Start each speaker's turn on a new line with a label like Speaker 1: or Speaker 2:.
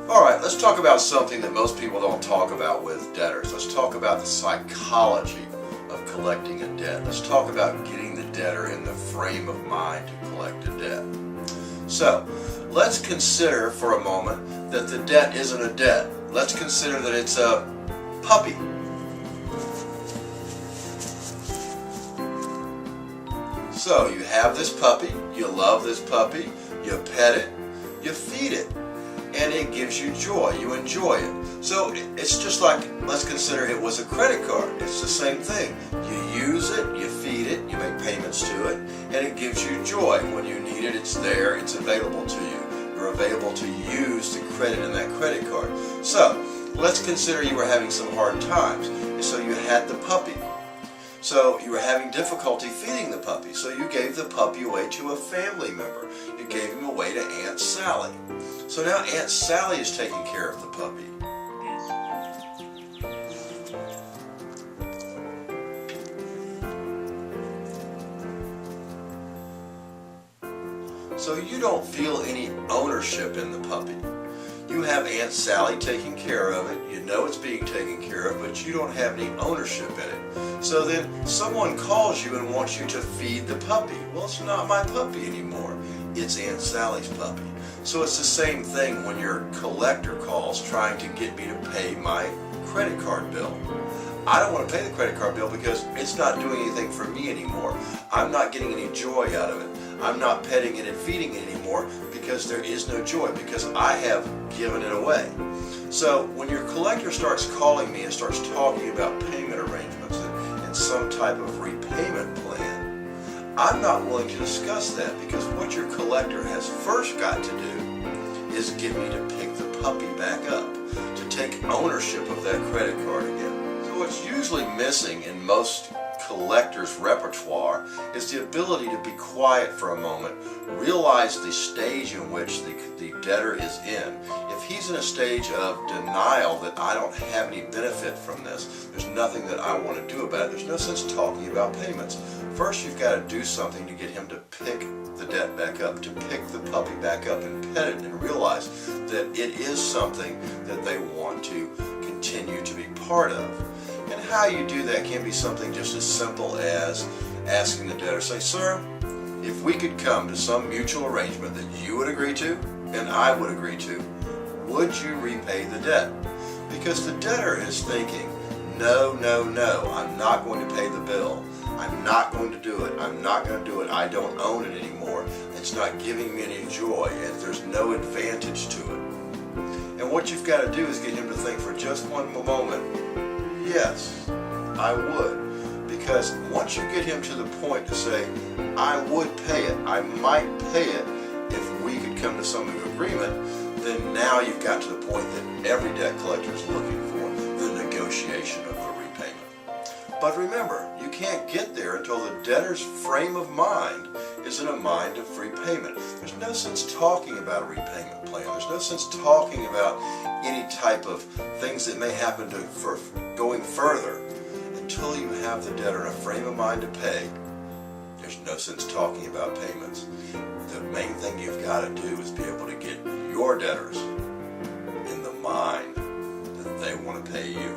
Speaker 1: Alright, let's talk about something that most people don't talk about with debtors. Let's talk about the psychology of collecting a debt. Let's talk about getting the debtor in the frame of mind to collect a debt. So, let's consider for a moment that the debt isn't a debt. Let's consider that it's a puppy. So, you have this puppy, you love this puppy, you pet it, you feed it, and it gives you joy, you enjoy it. So it's just like, let's consider it was a credit card. It's the same thing. You use it, you feed it, you make payments to it, and it gives you joy. When you need it, it's there, it's available to you. You're available to use the credit in that credit card. So let's consider you were having some hard times, and so you had the puppy. So you were having difficulty feeding the puppy, so you gave the puppy away to a family member. You gave him away to Aunt Sally. So now Aunt Sally is taking care of the puppy. So you don't feel any ownership in the puppy. You have Aunt Sally taking care of it, you know it's being taken care of, but you don't have any ownership in it. So then someone calls you and wants you to feed the puppy. Well, it's not my puppy anymore, it's Aunt Sally's puppy. So it's the same thing when your collector calls trying to get me to pay my credit card bill. I don't want to pay the credit card bill because it's not doing anything for me anymore. I'm not getting any joy out of it. I'm not petting it and feeding it anymore because there is no joy, because I have given it away. So when your collector starts calling me and starts talking about payment arrangements and some type of repayment plan, I'm not willing to discuss that, because what your collector has first got to do is get me to pick the puppy back up, to take ownership of that credit card again. So what's usually missing in most collector's repertoire is the ability to be quiet for a moment, realize the stage in which the debtor is in. If he's in a stage of denial that I don't have any benefit from this, there's nothing that I want to do about it, there's no sense talking about payments. First you've got to do something to get him to pick the debt back up, to pick the puppy back up and pet it and realize that it is something that they want to continue to be part of. And how you do that can be something just as simple as asking the debtor, say, sir, if we could come to some mutual arrangement that you would agree to and I would agree to, would you repay the debt? Because the debtor is thinking, no, no, no, I'm not going to pay the bill. I'm not going to do it. I'm not going to do it. I don't own it anymore. It's not giving me any joy, and there's no advantage to it. And what you've got to do is get him to think for just one moment, yes, I would. Because once you get him to the point to say, I would pay it, I might pay it if we could come to some agreement, then now you've got to the point that every debt collector is looking for, the negotiation of the repayment. But remember, you can't get there until the debtor's frame of mind is in a mind of repayment. There's no sense talking about a repayment plan. There's no sense talking about any type of things that may happen for going further. Until you have the debtor in a frame of mind to pay, there's no sense talking about payments. The main thing you've got to do is be able to get your debtors in the mind that they want to pay you.